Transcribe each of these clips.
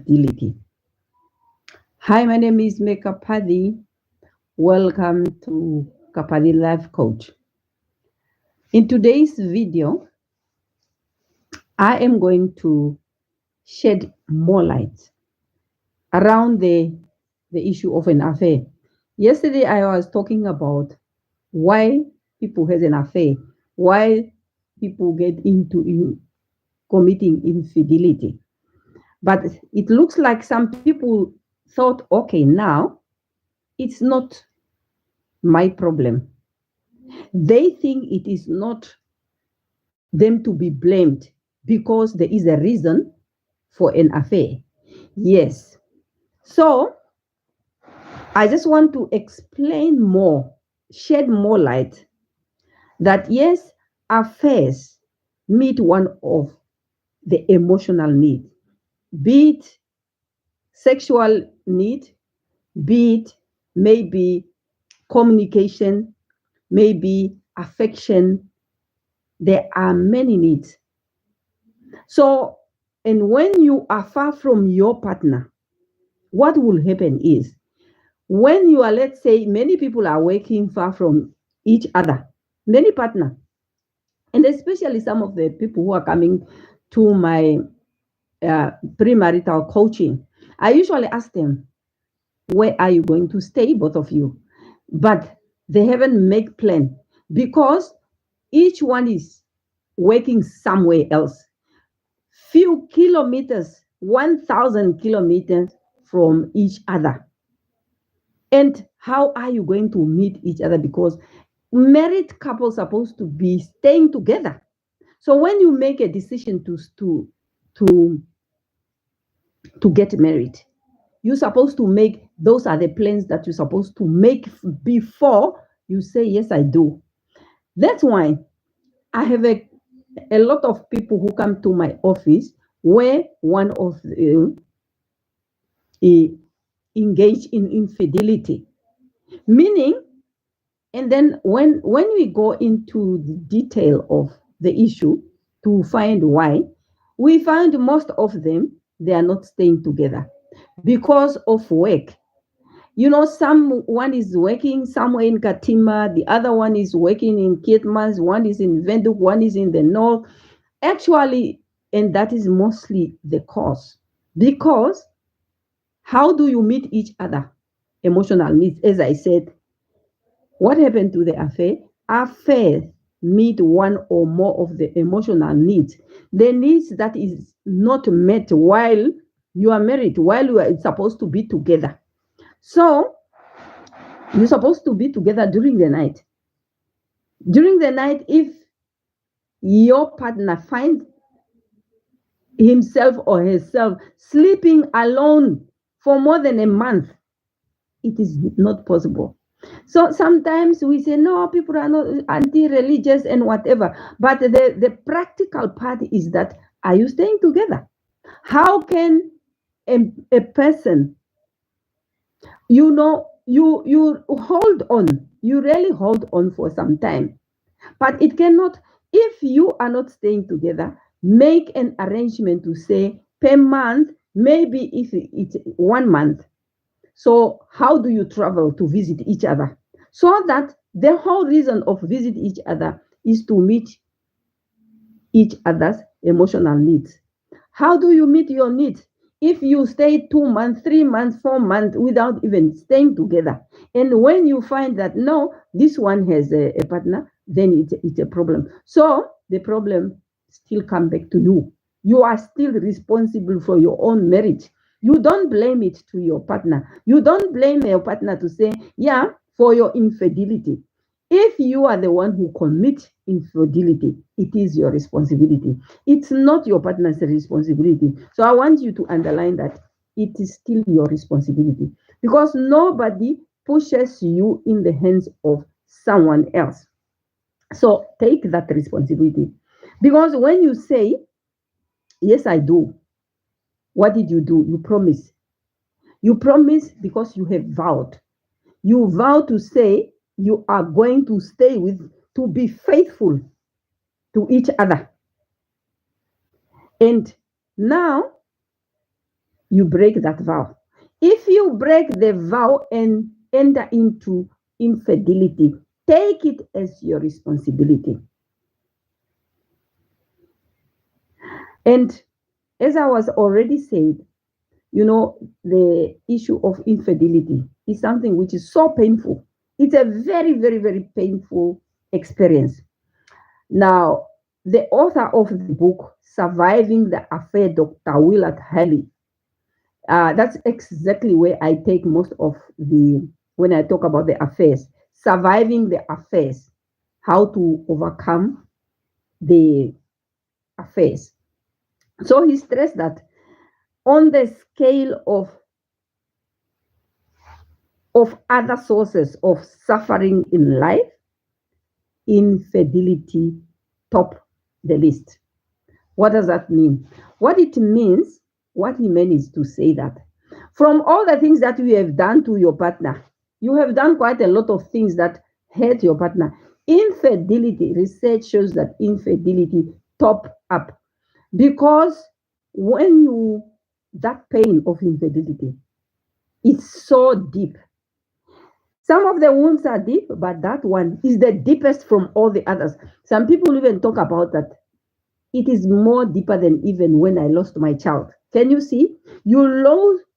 infidelity. Hi, my name is Meka Paddy. Welcome to Kapadi Life Coach. In today's video, I am going to shed more light around the issue of an affair. Yesterday, I was talking about why people has an affair, why people get into committing infidelity. But it looks like some people thought, okay, now it's not my problem. They think it is not them to be blamed because there is a reason for an affair. Yes. So I just want to explain more, shed more light that yes, affairs meet one of the emotional needs, be it sexual need, be it maybe communication, maybe affection. There are many needs. So, and when you are far from your partner, what will happen is when you are, let's say, many people are working far from each other, many partner, and especially some of the people who are coming to my premarital coaching, I usually ask them, where are you going to stay, both of you? But they haven't made plan because each one is working somewhere else, few kilometers, 1,000 kilometers from each other. And how are you going to meet each other? Because married couples are supposed to be staying together. So when you make a decision to to get married, you're supposed to make, those are the plans that you're supposed to make before you say yes, I do. That's why I have a lot of people who come to my office where one of engaged in infidelity, meaning, and then when we go into the detail of the issue to find why, we find most of them, they are not staying together because of work. You know, someone is working somewhere in Katima, the other one is working in Kitmans, one is in Venduk, one is in the north. Actually, and that is mostly the cause. Because how do you meet each other? Emotional needs, as I said. What happened to the affair? Affairs meet one or more of the emotional needs. The needs that is not met while you are married, while you are supposed to be together. So you're supposed to be together during the night. During the night, if your partner finds himself or herself sleeping alone for more than a month, it is not possible. So sometimes we say, no, people are not anti-religious and whatever. But the practical part is that, are you staying together? How can a person, you hold on, you really hold on for some time, but it cannot, if you are not staying together, make an arrangement to say per month, maybe if it's 1 month. So how do you travel to visit each other? So that the whole reason of visit each other is to meet each other's emotional needs. How do you meet your needs? If you stay 2 months, 3 months, 4 months without even staying together, and when you find that no, this one has a partner, then it's a problem. So the problem still come back to you. You are still responsible for your own marriage. You don't blame it to your partner. You don't blame your partner to say, yeah, for your infidelity. If you are the one who commit infidelity, it is your responsibility. It's not your partner's responsibility. So I want you to underline that it is still your responsibility because nobody pushes you in the hands of someone else. So take that responsibility. Because when you say, yes, I do, what did you do? You promise. You promise because you have vowed. You vow to say you are going to stay with, to be faithful to each other. And now you break that vow. If you break the vow and enter into infidelity, take it as your responsibility. And as I was already said, the issue of infidelity is something which is so painful. It's a very, very, very painful experience. Now, the author of the book, Surviving the Affair, Dr. Willard Haley, that's exactly where I take most of when I talk about the affairs, surviving the affairs, how to overcome the affairs. So he stressed that on the scale of other sources of suffering in life, infidelity top the list. What does that mean? What it means, what he meant is to say that from all the things that you have done to your partner, you have done quite a lot of things that hurt your partner. Infidelity, research shows that infidelity top up because when that pain of infidelity is so deep. Some of the wounds are deep, but that one is the deepest from all the others. Some people even talk about that it is more deeper than even when I lost my child. Can you see? You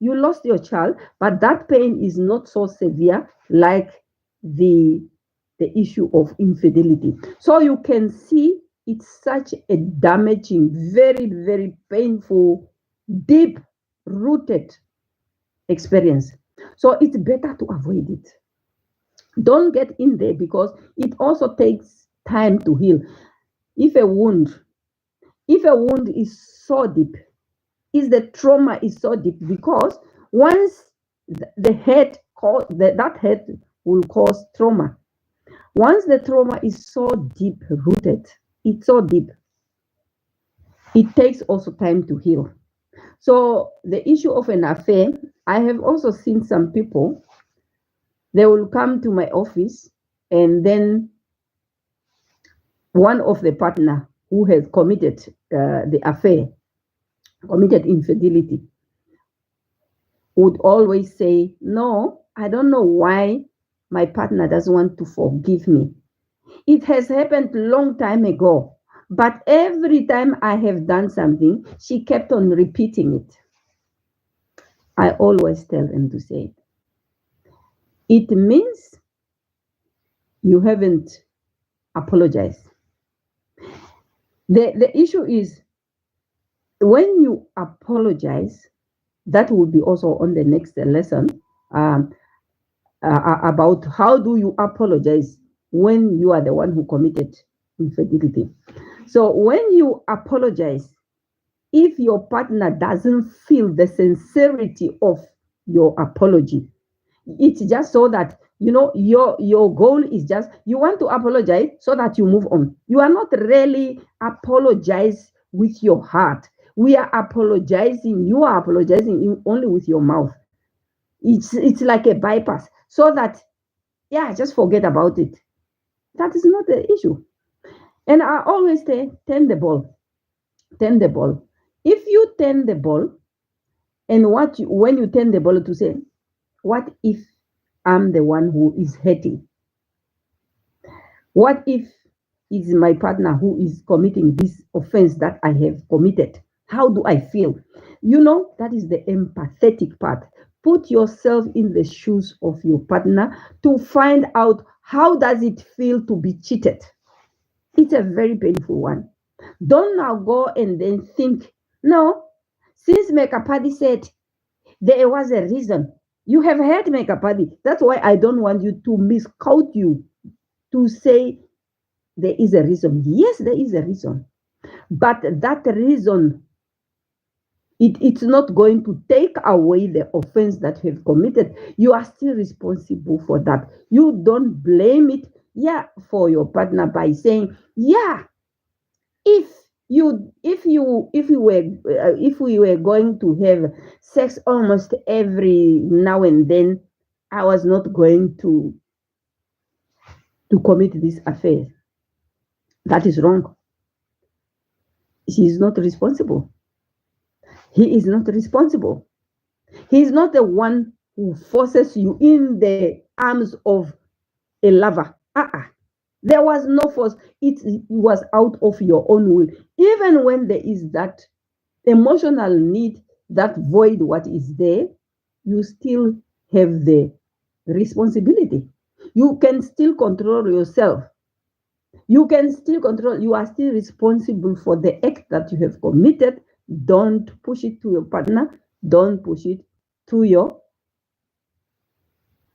lost your child, but that pain is not so severe like the issue of infidelity. So you can see it's such a damaging, very, very painful, deep rooted experience. So it's better to avoid it. Don't get in there because it also takes time to heal. If a wound is so deep, is the trauma is so deep because once the head that head will cause trauma. Once the trauma is so deep rooted, it's so deep, it takes also time to heal. So the issue of an affair, I have also seen some people, they will come to my office and then one of the partner who has committed the affair, committed infidelity, would always say, no, I don't know why my partner doesn't want to forgive me. It has happened long time ago, but every time I have done something, she kept on repeating it. I always tell them to say it means you haven't apologized. The issue is when you apologize, that will be also on the next lesson about how do you apologize when you are the one who committed infidelity. So when you apologize, if your partner doesn't feel the sincerity of your apology, it's just so that your goal is just you want to apologize so that you move on. You are not really apologize with your heart. We are apologizing. You are apologizing only with your mouth. It's like a bypass, so that just forget about it. That is not the issue. And I always say, turn the ball. Turn the ball. If you turn the ball, and when you turn the ball to say, what if I'm the one who is hurting? What if it's my partner who is committing this offense that I have committed? How do I feel? That is the empathetic part. Put yourself in the shoes of your partner to find out how does it feel to be cheated. It's a very painful one. Don't now go and then think, no, since Mekapadi said there was a reason. You have heard Mekapadi. That's why I don't want you to misquote you to say there is a reason. Yes, there is a reason. But that reason, it's not going to take away the offense that you have committed. You are still responsible for that. You don't blame it, for your partner by saying, if we were going to have sex almost every now and then, I was not going to commit this affair. That is wrong. She is not responsible. He is not responsible. He's not the one who forces you in the arms of a lover. There was no force. It was out of your own will. Even when there is that emotional need, that void, what is there, you still have the responsibility. You can still control yourself. You can still control, you are still responsible for the act that you have committed. Don't push it to your partner. Don't push it to your,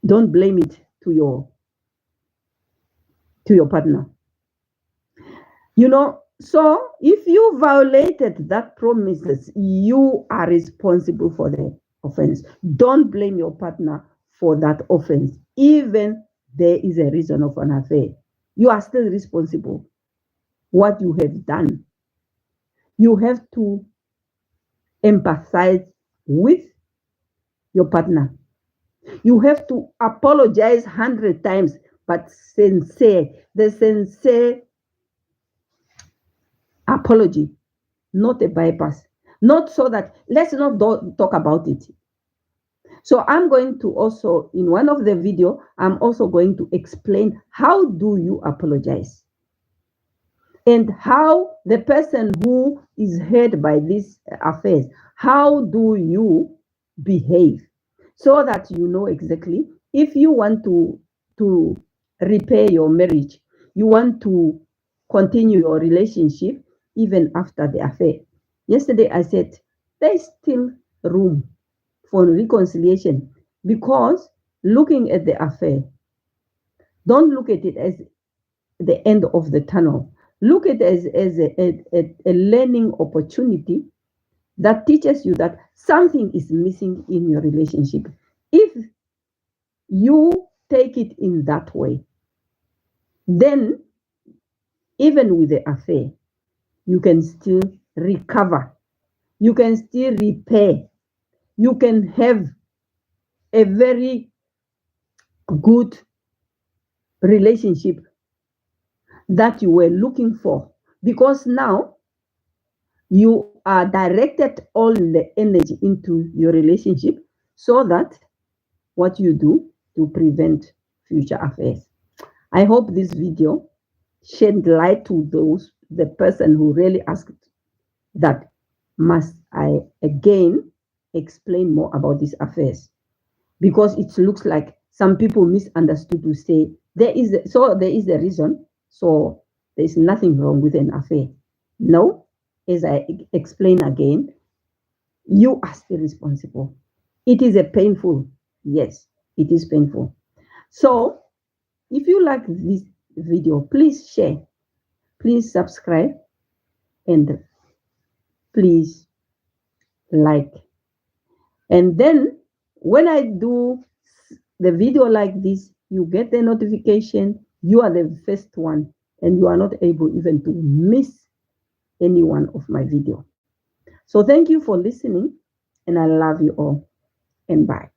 don't blame it to your partner. So if you violated that promises, you are responsible for the offense. Don't blame your partner for that offense. Even there is a reason of an affair, you are still responsible. What you have done, you have to empathize with your partner. You have to apologize 100 times, but sincere. The sincere apology, not a bypass. Not so that, let's not talk about it. So I'm going to also, in one of the video, I'm also going to explain how do you apologize, and how the person who is hurt by these affairs, how do you behave, so that you know exactly if you want to repair your marriage, you want to continue your relationship even after the affair. Yesterday I said there's still room for reconciliation, because looking at the affair, don't look at it as the end of the tunnel. Look at it as a learning opportunity that teaches you that something is missing in your relationship. If you take it in that way, then even with the affair, you can still recover, you can still repair, you can have a very good relationship that you were looking for, because now you are directed all the energy into your relationship, so that what you do to prevent future affairs. I hope this video shed light to the person who really asked that must I again explain more about these affairs, because it looks like some people misunderstood to say there is a reason, so there is nothing wrong with an affair. No, as I explain again, you are still responsible. It is a painful, yes, it is painful. So if you like this video, please share, please subscribe, and please like. And then when I do the video like this, you get the notification. You are the first one, and you are not able even to miss any one of my video. So thank you for listening, and I love you all, and bye.